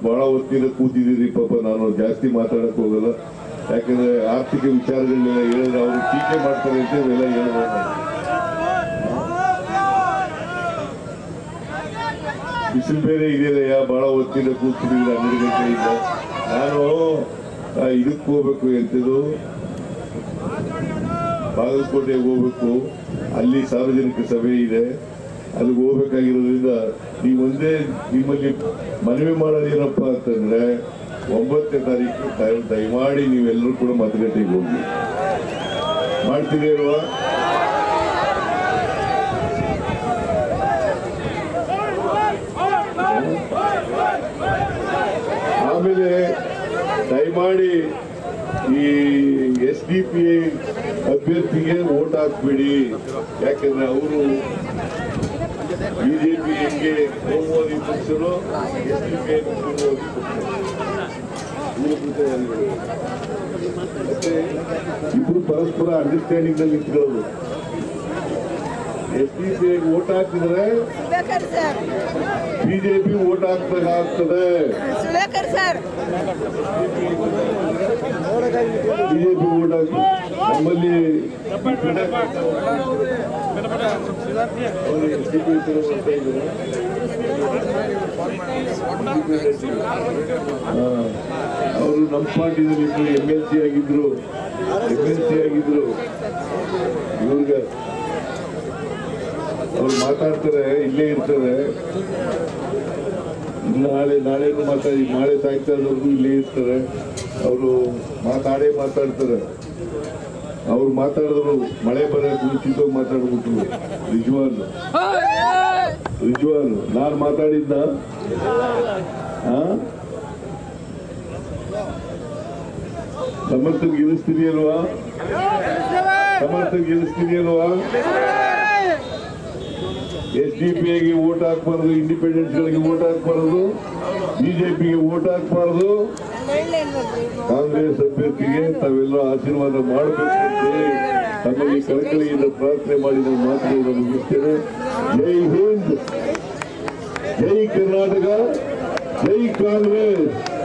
ಬಹಳ ಹೊತ್ತಿನ ಕೂತಿದ್ದೀರಿ. ಪಾಪ ನಾನು ಜಾಸ್ತಿ ಮಾತಾಡಕ್ ಹೋಗಲ್ಲ, ಯಾಕಂದ್ರೆ ಆರ್ಥಿಕ ವಿಚಾರಗಳನ್ನೆಲ್ಲ ಹೇಳಿದ್ರೆ ಅವರು ಟೀಕೆ ಮಾಡ್ತಾರೆ ಅಂತ ಇವೆಲ್ಲ ಹೇಳ್ಬೋದು. ಬಿಸಿಲು ಬೇರೆ ಇದೆಯಲ್ಲ, ಬಹಳ ಹೊತ್ತಿನ ಕೂತಿದ್ದೀರಿ 12 ಗಂಟೆಯಿಂದ. ನಾನು ಇದಕ್ಕೆ ಹೋಗ್ಬೇಕು ಎಂತದು ಬಾಗಲಕೋಟೆಗೆ ಹೋಗ್ಬೇಕು, ಅಲ್ಲಿ ಸಾರ್ವಜನಿಕ ಸಭೆ ಇದೆ, ಅಲ್ಲಿಗೆ ಹೋಗ್ಬೇಕಾಗಿರೋದ್ರಿಂದ ನೀವು ಒಂದೇ ನಿಮ್ಮಲ್ಲಿ ಮನವಿ ಮಾಡೋದೇನಪ್ಪ ಅಂತಂದ್ರೆ 9ನೇ ತಾರೀಕು ದಯಮಾಡಿ ನೀವೆಲ್ಲರೂ ಕೂಡ ಮತಗಟ್ಟೆಗೆ ಹೋಗಿ ಮಾಡ್ತೀರಿ ಅಲ್ವಾ? ಆಮೇಲೆ ದಯಮಾಡಿ ಈ SDPI ಅಭ್ಯರ್ಥಿಗೆ ವೋಟ್ ಹಾಕ್ಬೇಡಿ, ಯಾಕಂದ್ರೆ ಅವರು ಬಿಜೆಪಿ ಹೆಂಗೆ ಕೋಮುವಾದಿ ಪಕ್ಷರು SDPI ಮತ್ತೆ ಇಬ್ರು ಪರಸ್ಪರ ಅಂಡರ್ಸ್ಟ್ಯಾಂಡಿಂಗ್ ನಲ್ಲಿ ನಿಂತ್ಕೊಳ್ಳೋದು. SDPI ವೋಟ್ ಹಾಕಿದ್ರೆ ಬಿಜೆಪಿ ವೋಟ್ ಹಾಕ್ಬೇಕಾಗ್ತದೆ. ಬಿಜೆಪಿ ವೋಟ್ ಹಾಕಿ ನಮ್ಮಲ್ಲಿ ಅವರು ನಮ್ಮ ಪಾರ್ಟಿನಲ್ಲಿ MLC ಆಗಿದ್ರು. ಇವ್ರಿಗೆ ಅವ್ರು ಮಾತಾಡ್ತಾರೆ, ಇಲ್ಲೇ ಇರ್ತಾರೆ, ನಾಳೆನು ಮಾತಾಡಿ, ನಾಳೆ ಸಾಯಂಕಾಲದವರೆಗೂ ಇಲ್ಲೇ ಇರ್ತಾರೆ. ಅವರು ಮಾತಾಡ್ತಾರೆ. ಅವ್ರು ಮಾತಾಡಿದ್ರು ಮಳೆ ಬರೋಕೆ ಮುಂಚಿತವಾಗಿ ಮಾತಾಡ್ಬಿಟ್ರು. ನಿಜವಾಗ್ಲು ನಾನು ಮಾತಾಡಿದ್ದ ಸಮರ್ಥನ್ ಗೆಲ್ಲಿಸ್ತೀನಿ ಅಲ್ವಾ? SDPIಗೆ ವೋಟ್ ಹಾಕ್ಬಾರ್ದು, ಇಂಡಿಪೆಂಡೆನ್ಸ್ಗಳಿಗೆ ವೋಟ್ ಹಾಕ್ಬಾರ್ದು, ಬಿಜೆಪಿಗೆ ವೋಟ್ ಹಾಕ್ಬಾರ್ದು, ಕಾಂಗ್ರೆಸ್ ಅಭ್ಯರ್ಥಿಗೆ ತಾವೆಲ್ಲ ಆಶೀರ್ವಾದ ಮಾಡಬೇಕು ಅಂತ ತಮ್ಮಲ್ಲಿ ಕಳಕಳಿಯಿಂದ ಪ್ರಾರ್ಥನೆ ಮಾಡಿ ನಾವು ಮಾತುಗಳನ್ನು ಮುಗಿಸ್ತೇವೆ. ಜೈ ಹಿಂದ್, ಜೈ ಕರ್ನಾಟಕ, ಜೈ ಕಾಂಗ್ರೆಸ್.